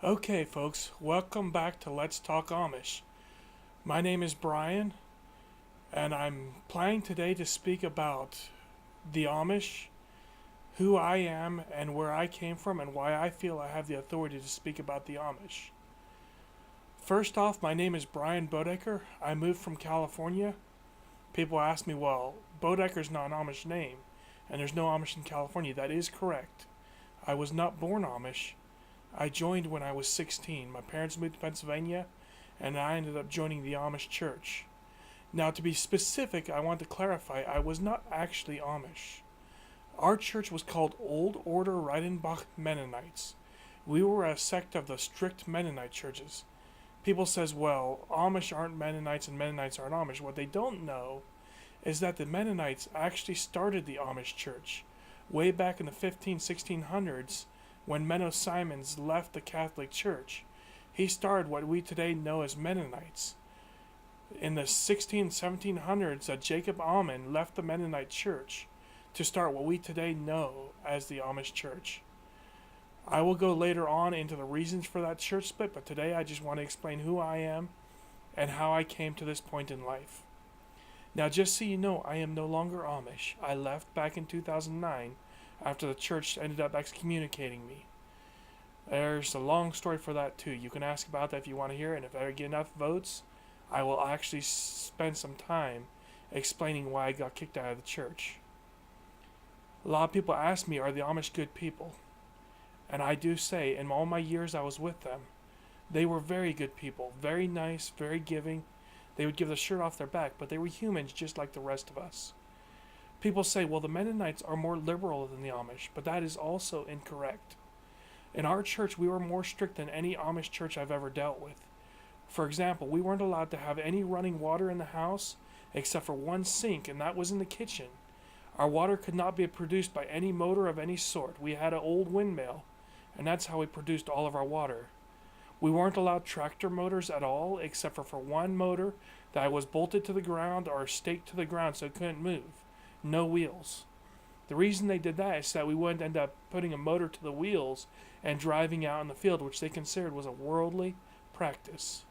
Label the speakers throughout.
Speaker 1: Okay, folks, welcome back to Let's Talk Amish. My name is Brian, and I'm planning today to speak about the Amish, who I am, and where I came from, and why I feel I have the authority to speak about the Amish. First off, my name is Brian Bodecker. I moved from California. People ask me, well, Bodecker's not an Amish name, and there's no Amish in California. That is correct. I was not born Amish. I joined when I was 16. My parents moved to Pennsylvania, and I ended up joining the Amish church. Now, to be specific, I want to clarify I was not actually Amish. Our church was called Old Order Reidenbach Mennonites. We were a sect of the strict Mennonite churches. People says, well, Amish aren't Mennonites and Mennonites aren't Amish. What they don't know is that the Mennonites actually started the Amish church way back in the 1600s when Menno Simons left the Catholic Church. He started what we today know as Mennonites. In the 1700s, Jacob Ammon left the Mennonite Church to start what we today know as the Amish Church. I will go later on into the reasons for that church split, but today I just want to explain who I am and how I came to this point in life. Now, just so you know, I am no longer Amish. I left back in 2009 after the church ended up excommunicating me. There's a long story for that too. You can ask about that if you want to hear it, and if I get enough votes, I will actually spend some time explaining why I got kicked out of the church. A lot of people ask me, are the Amish good people? And I do say, in all my years I was with them, they were very good people, very nice, very giving. They would give the shirt off their back, but they were humans just like the rest of us. People say, well, the Mennonites are more liberal than the Amish, but that is also incorrect. In our church, we were more strict than any Amish church I've ever dealt with. For example, we weren't allowed to have any running water in the house except for one sink, and that was in the kitchen. Our water could not be produced by any motor of any sort. We had an old windmill, and that's how we produced all of our water. We weren't allowed tractor motors at all, except for one motor that was bolted to the ground or staked to the ground so it couldn't move. No wheels. The reason they did that is that we wouldn't end up putting a motor to the wheels and driving out in the field, which they considered was a worldly practice.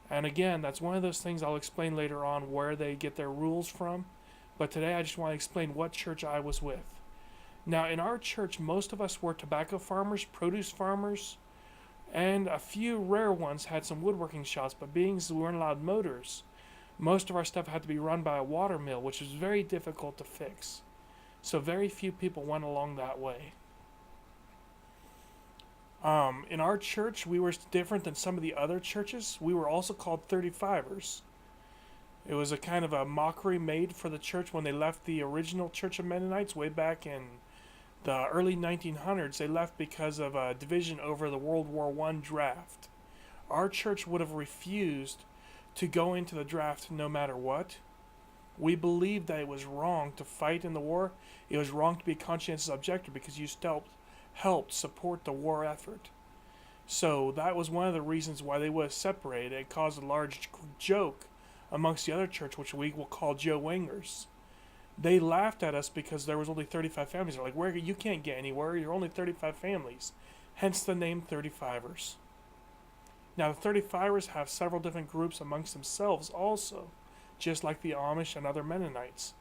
Speaker 1: And again, that's one of those things I'll explain later on where they get their rules from. But today I just want to explain what church I was with. Now, in our church, most of us were tobacco farmers, produce farmers, and a few rare ones had some woodworking shops, but being we weren't allowed motors, most of our stuff had to be run by a water mill, which was very difficult to fix. So very few people went along that way. In our church, we were different than some of the other churches. We were also called 35ers. It was a kind of a mockery made for the church when they left the original Church of Mennonites way back in the early 1900s. They left because of a division over the World War I draft. Our church would have refused to go into the draft no matter what. We believed that it was wrong to fight in the war. It was wrong to be a conscientious objector because you still helped support the war effort. So that was one of the reasons why they would have separated. It caused a large joke amongst the other church, which we will call Joe Wingers. They laughed at us because there was only 35 families. They're like, "Where you can't get anywhere. You're only 35 families." Hence the name 35ers. Now, the 35ers have several different groups amongst themselves also, just like the Amish and other Mennonites.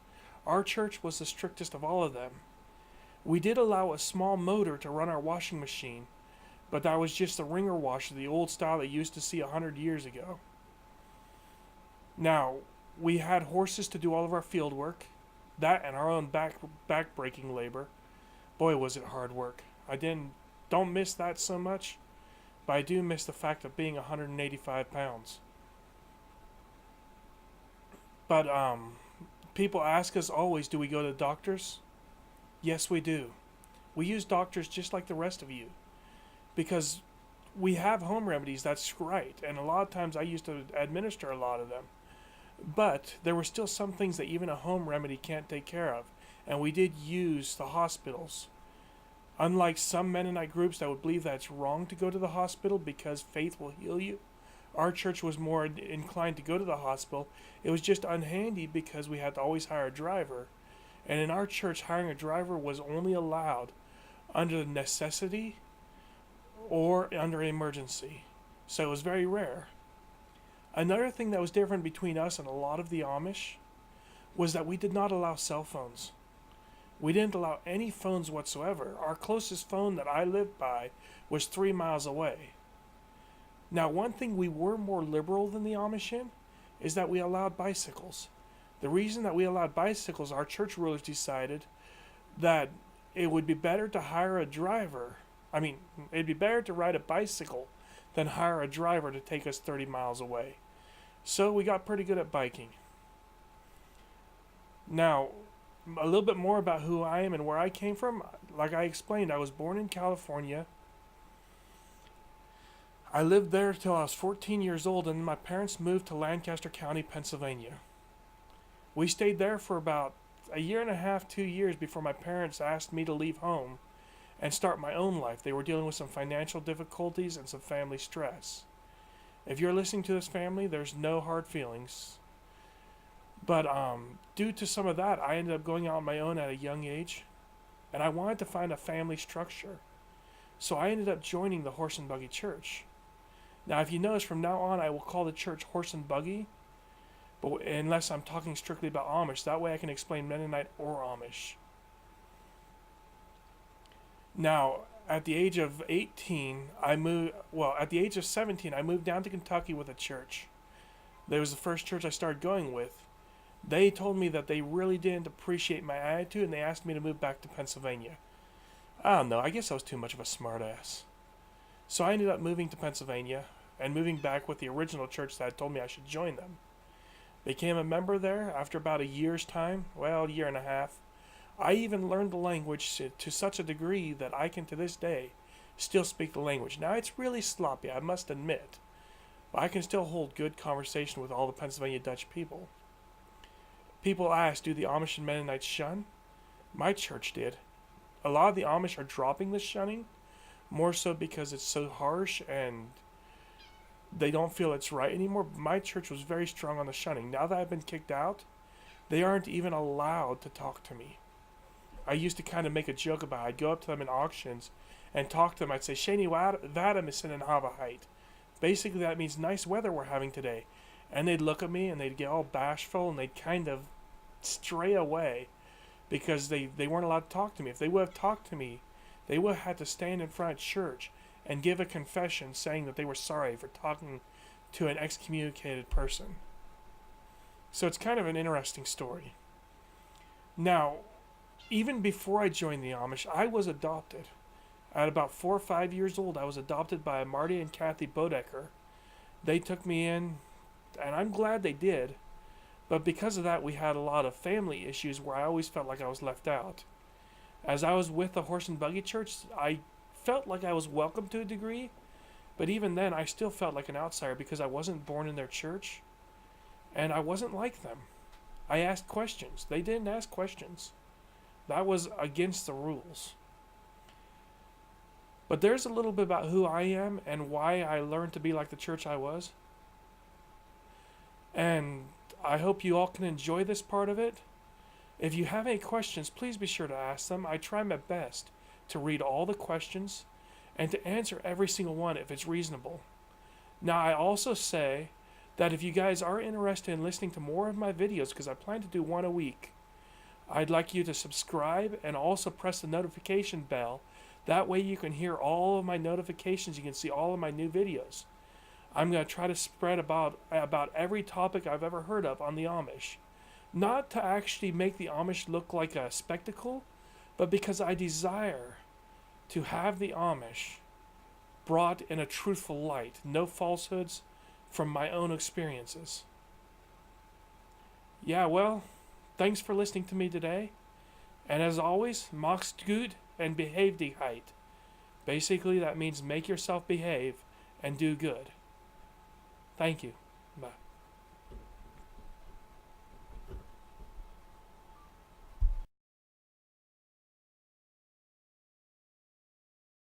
Speaker 1: Our church was the strictest of all of them. We did allow a small motor to run our washing machine, but that was just the ringer washer, the old style that you used to see 100 years ago. Now, we had horses to do all of our field work, that and our own back-breaking labor. Boy, was it hard work. Don't miss that so much, but I do miss the fact of being 185 pounds. But people ask us always, do we go to doctors? Yes, we do. We use doctors just like the rest of you because we have home remedies, that's right, and a lot of times I used to administer a lot of them. But there were still some things that even a home remedy can't take care of, and we did use the hospitals. Unlike some Mennonite groups that would believe that it's wrong to go to the hospital because faith will heal you, our church was more inclined to go to the hospital. It was just unhandy because we had to always hire a driver. And in our church, hiring a driver was only allowed under the necessity or under emergency. So it was very rare. Another thing that was different between us and a lot of the Amish was that we did not allow cell phones. We didn't allow any phones whatsoever. Our closest phone that I lived by was 3 miles away. Now, one thing we were more liberal than the Amish in is that we allowed bicycles. The reason that we allowed bicycles, our church rulers decided that it would be better to hire a driver. It'd be better to ride a bicycle than hire a driver to take us 30 miles away. So we got pretty good at biking. Now, a little bit more about who I am and where I came from. Like I explained, I was born in California. I lived there till I was 14 years old, and my parents moved to Lancaster County, Pennsylvania. We stayed there for about a year and a half, 2 years before my parents asked me to leave home and start my own life. They were dealing with some financial difficulties and some family stress. If you're listening to this, family, there's no hard feelings. But due to some of that, I ended up going out on my own at a young age, and I wanted to find a family structure. So I ended up joining the Horse and Buggy Church. Now, if you notice, from now on, I will call the church Horse and Buggy, but unless I'm talking strictly about Amish. That way I can explain Mennonite or Amish. Now, at the age of 17, I moved down to Kentucky with a church. That was the first church I started going with. They told me that they really didn't appreciate my attitude, and they asked me to move back to Pennsylvania. I don't know, I guess I was too much of a smartass. So I ended up moving to Pennsylvania and moving back with the original church that had told me I should join them. Became a member there after about a year's time, a year and a half. I even learned the language to such a degree that I can to this day still speak the language. Now it's really sloppy, I must admit, but I can still hold good conversation with all the Pennsylvania Dutch people. People ask, do the Amish and Mennonites shun? My church did. A lot of the Amish are dropping the shunning, more so because it's so harsh and they don't feel it's right anymore. My church was very strong on the shunning. Now that I've been kicked out, they aren't even allowed to talk to me. I used to kind of make a joke about it. I'd go up to them in auctions and talk to them. I'd say, Shani Vadam is in Havahite. Basically, that means nice weather we're having today. And they'd look at me and they'd get all bashful and they'd kind of stray away because they weren't allowed to talk to me. If they would have talked to me, they would have had to stand in front of church and give a confession saying that they were sorry for talking to an excommunicated person. So it's kind of an interesting story. Now, even before I joined the Amish, I was adopted. At about 4 or 5 years old, I was adopted by Marty and Kathy Bodecker. They took me in, and I'm glad they did. But because of that, we had a lot of family issues where I always felt like I was left out. As I was with the Horse and Buggy Church, I felt like I was welcome to a degree, but even then, I still felt like an outsider because I wasn't born in their church, and I wasn't like them. I asked questions. They didn't ask questions. That was against the rules. But there's a little bit about who I am and why I learned to be like the church I was. And I hope you all can enjoy this part of it. If you have any questions, please be sure to ask them. I try my best to read all the questions and to answer every single one if it's reasonable. Now, I also say that if you guys are interested in listening to more of my videos, because I plan to do one a week, I'd like you to subscribe and also press the notification bell. That way you can hear all of my notifications. You can see all of my new videos. I'm going to try to spread about every topic I've ever heard of on the Amish. Not to actually make the Amish look like a spectacle, but because I desire to have the Amish brought in a truthful light. No falsehoods from my own experiences. Yeah, well, thanks for listening to me today. And as always, mach's gut and behave die Heit. Basically, that means make yourself behave and do good. Thank you. Bye.